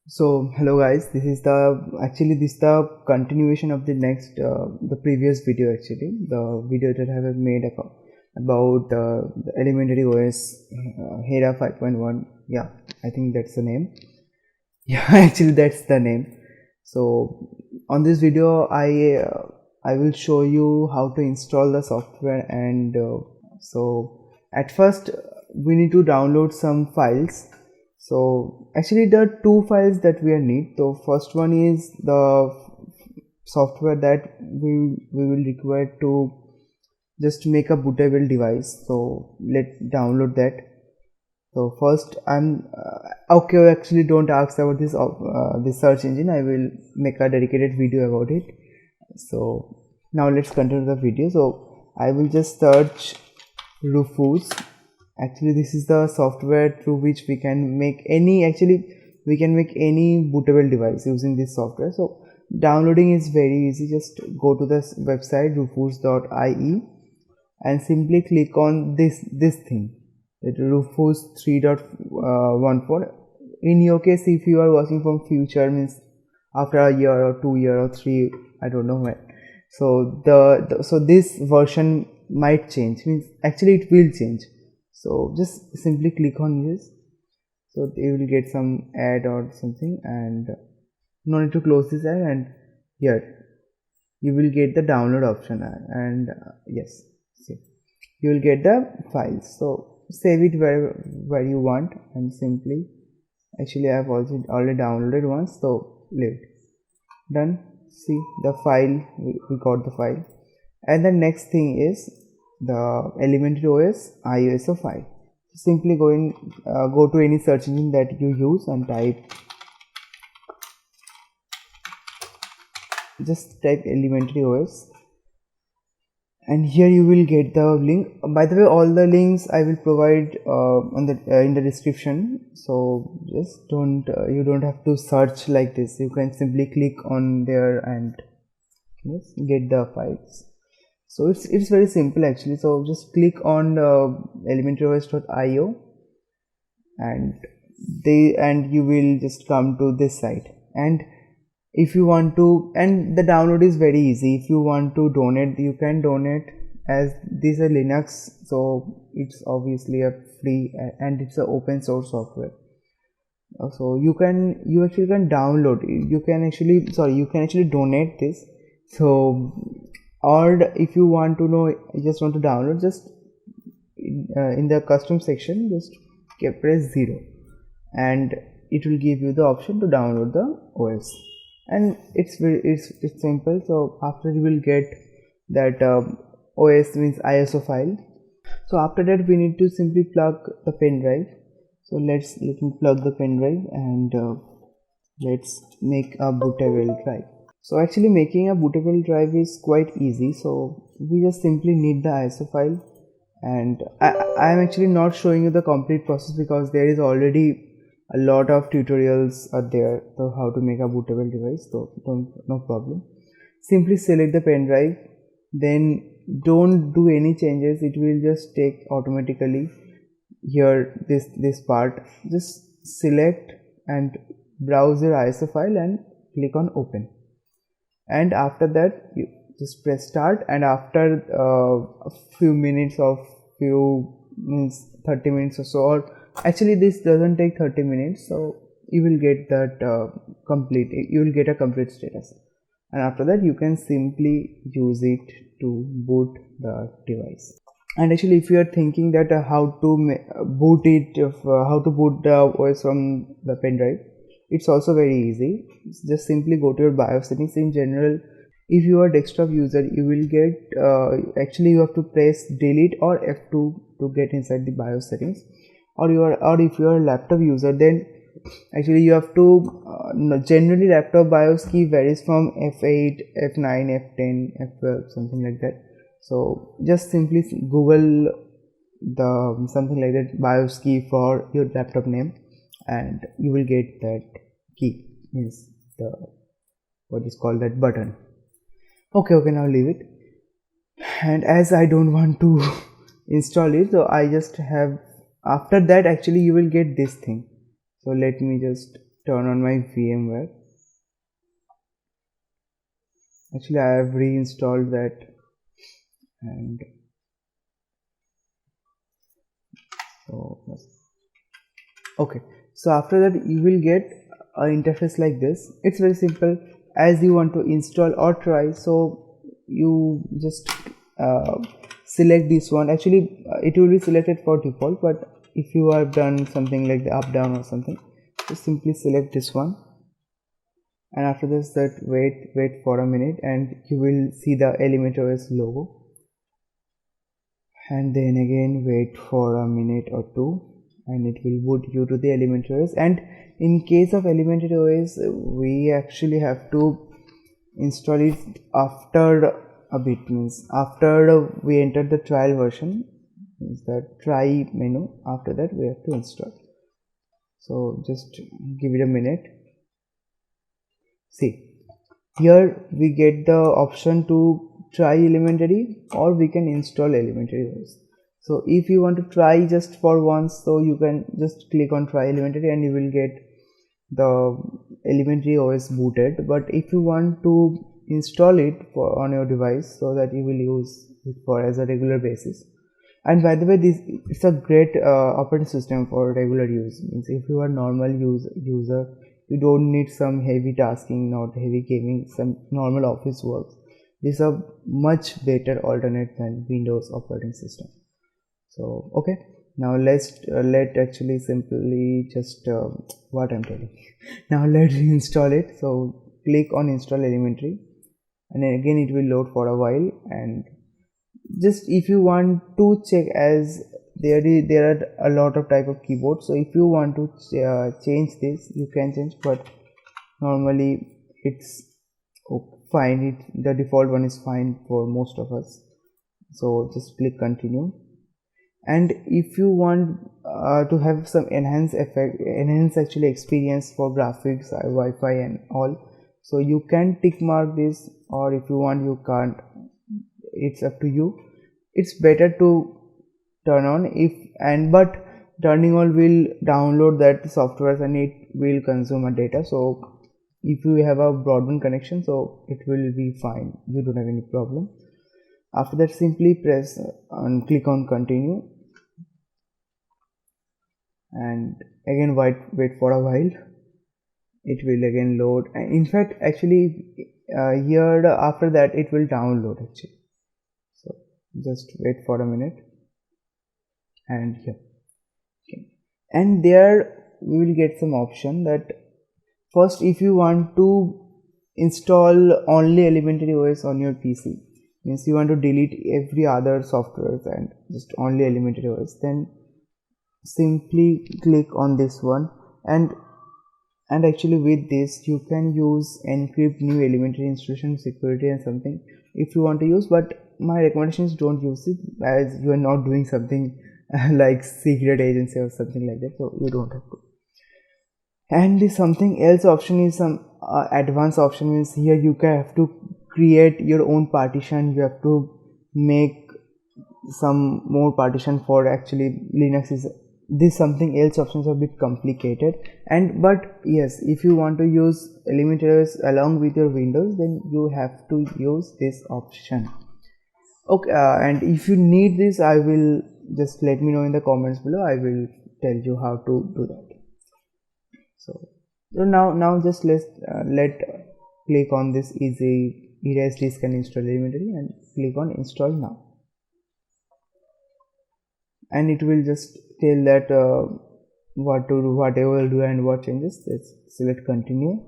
So hello guys, this is the continuation of the previous video, actually the video that I have made about the elementary OS Hera 5.1. Yeah, I think that's the name. Yeah, actually that's the name. So on this video I will show you how to install the software, and so at first we need to download some files. So actually there are two files that we need. The first one is the software that we will require to just make a bootable device. So let's download that. So first I'm okay, actually don't ask about this search engine. I will make a dedicated video about it. So now let's continue the video. So I will just search Rufus. Actually this is the software through which we can make any bootable device using this software. So downloading is very easy. Just go to this website rufus.ie and simply click on this thing, that Rufus 3.14. In your case, if you are watching from future, means after a year or 2 year or 3, I don't know when. So so this version might change, means actually it will change. So just simply click on this. So you will get some ad or something, and no need to close this ad, and here you will get the download option, and yes, see, you will get the files. So save it where you want, and simply, actually I have also already downloaded once, so leave it. Done. See the file, we got the file. And the next thing is the elementary OS ISO file. Simply go to any search engine that you use and just type elementary OS, and here you will get the link. By the way, all the links I will provide in the description. So just you don't have to search like this. You can simply click on there and yes, get the files. So it's very simple actually. So just click on elementaryos.io, and you will just come to this site. And if you want to, and the download is very easy. If you want to donate, you can donate, as this is a Linux, so it's obviously a free, and it's an open source software. So you actually can download, you can actually donate this. So, or if you want to know, you just want to download, just in the custom section, just press 0, and it will give you the option to download the OS. And it's simple. So after you will get that OS, means ISO file. So after that we need to simply plug the pen drive. So let me plug the pen drive, and let's make a bootable drive. So actually making a bootable drive is quite easy. So we just simply need the ISO file, and I am actually not showing you the complete process because there is already a lot of tutorials are there, so how to make a bootable device. So no problem. Simply select the pen drive, then don't do any changes. It will just take automatically. Here this part, just select and browse your ISO file and click on open, and after that you just press start. And after a few minutes of means 30 minutes or so, or actually this doesn't take 30 minutes, so you will get that you will get a complete status, and after that you can simply use it to boot the device. And actually if you are thinking that how to how to boot the OS from the pen drive, it's also very easy. Just simply go to your BIOS settings. In general, if you are desktop user, you will get actually you have to press delete or F2 to get inside the BIOS settings. Or if you are a laptop user, then actually you have to generally laptop BIOS key varies from F8, F9, F10, F12, something like that. So just simply Google the something like that BIOS key for your laptop name, and you will get that key, means the what is called that button. Okay, now leave it. And as I don't want to install it, so I just have, after that actually you will get this thing. So let me just turn on my VMware. Actually, I have reinstalled that, and so okay. So after that, you will get an interface like this. It's very simple. As you want to install or try, so you just select this one. Actually, it will be selected for default, but if you have done something like the up down or something, just simply select this one, and after this, that wait for a minute, and you will see the Elementor OS logo, and then again wait for a minute or two, and it will boot you to the Elementor OS. And in case of Elementor OS, we actually have to install it after a bit, means after we enter the trial version, means the try menu. After that we have to install. So just give it a minute. See, here we get the option to try Elementary, or we can install Elementary OS. So if you want to try just for once, so you can just click on try Elementary and you will get the Elementary OS booted. But if you want to install it for on your device, so that you will use it for as a regular basis. And by the way, this it's a great operating system for regular use. Means if you are normal user, you don't need some heavy tasking, not heavy gaming, some normal office work. This is a much better alternate than Windows operating system. So okay, now let actually simply just what I'm telling. Now let's install it. So click on install Elementary, and then again it will load for a while. And just if you want to check, as there are a lot of type of keyboards, so if you want to change this, you can change, but normally it's fine. The default one is fine for most of us. So just click continue. And if you want to have some enhanced actually experience for graphics, Wi-Fi and all, so you can tick mark this, or if you want you can't, it's up to you. It's better to turn on, but turning on will download that software and it will consume a data. So if you have a broadband connection, so it will be fine, you don't have any problem. After that, simply press and click on continue, and again wait for a while. It will again load, and in fact actually here after that it will download actually. So just wait for a minute, and here okay. And there we will get some option that first, if you want to install only Elementary OS on your PC, means you want to delete every other software and just only Elementary OS, then simply click on this one, and actually with this you can use encrypt new Elementary installation security and something if you want to use, but my recommendation is don't use it, as you are not doing something like secret agency or something like that, so you don't have to. And the something else option is some advanced option, means here you can have to create your own partition, you have to make some more partition for actually Linux. Is this something else options are a bit complicated, and but yes, if you want to use Elementary OS along with your Windows, then you have to use this option. Okay, and if you need this, I will just let me know in the comments below. I will tell you how to do that. So now just let click on this easy erase disk and install Elementary, and click on install now, and it will just tell that what to do, whatever do and what changes. Let's select continue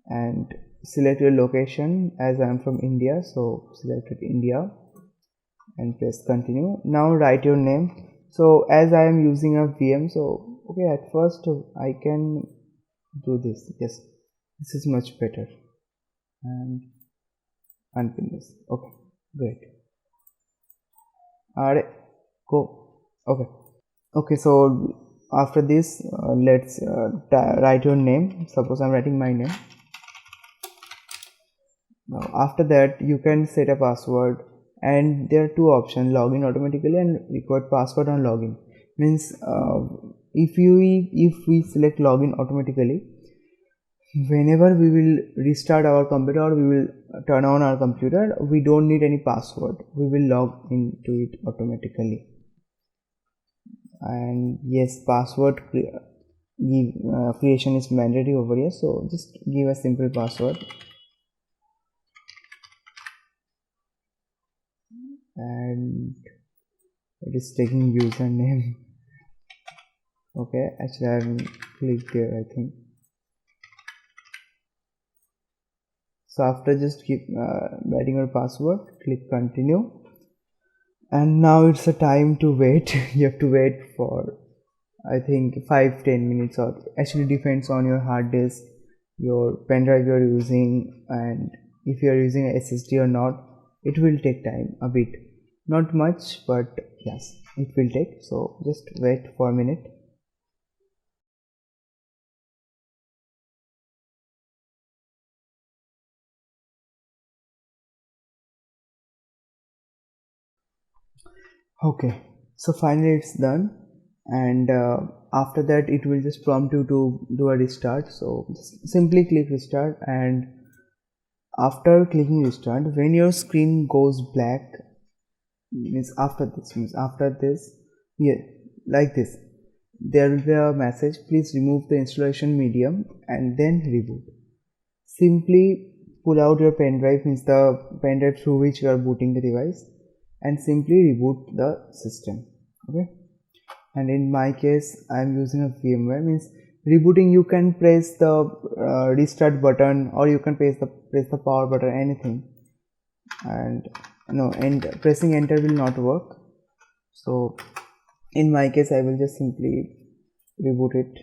and select your location. As I am from India, so select it India and press continue. Now write your name. So as I am using a VM, so okay, at first I can do this. Yes, this is much better, and unpin this. Okay, great. Alright, go. Okay, so after this let's write your name. Suppose I'm writing my name. Now after that you can set a password, and there are two options: login automatically and required password on login. Means if we select login automatically, whenever we will restart our computer or we will turn on our computer, we don't need any password. We will log into it automatically. And yes, password creation is mandatory over here, so just give a simple password. And it is taking username. Okay, actually I haven't clicked there, I think. So after just keep writing your password, click continue. And now it's a time to wait. You have to wait for, I think, 5-10 minutes, or actually depends on your hard disk, your pen drive you're using, and if you're using a SSD or not. It will take time a bit, not much, but yes, it will take. So just wait for a minute. Okay, so finally it's done. And after that it will just prompt you to do a restart. So just simply click restart, and after clicking restart, when your screen goes black, means after this, yeah, like this, there will be a message, please remove the installation medium and then reboot. Simply pull out your pen drive, means the pen drive through which you are booting the device, and simply reboot the system. Okay, and in my case I am using a VMware. Means rebooting, you can press the restart button, or you can press the power button, anything. And no, and pressing enter will not work. So in my case I will just simply reboot it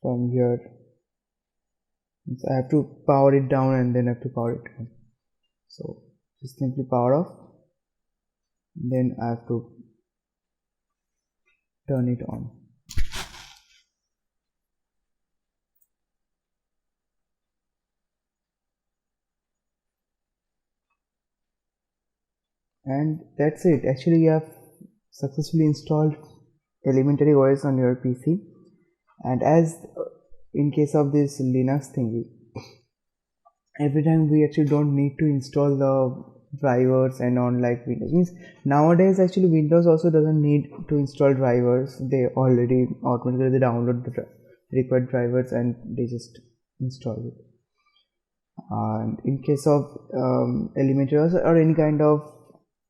from here. So I have to power it down and then I have to power it on. So just simply power off, then I have to turn it on. And that's it. Actually you have successfully installed Elementary OS on your PC. And as in case of this Linux thingy, every time we actually don't need to install the drivers and on like Windows. Means nowadays actually Windows also doesn't need to install drivers. They already automatically download the required drivers and they just install it. And in case of Elementary OS or any kind of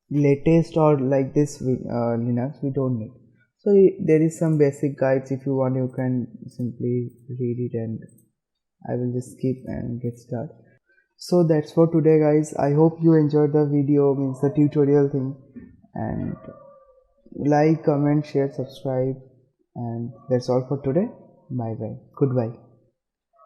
latest or like this Linux, we don't need. So there is some basic guides. If you want, you can simply read it, and I will just skip and get started. So that's for today, guys. I hope you enjoyed the video, means the tutorial thing. And like, comment, share, subscribe. And that's all for today. Bye bye. Goodbye.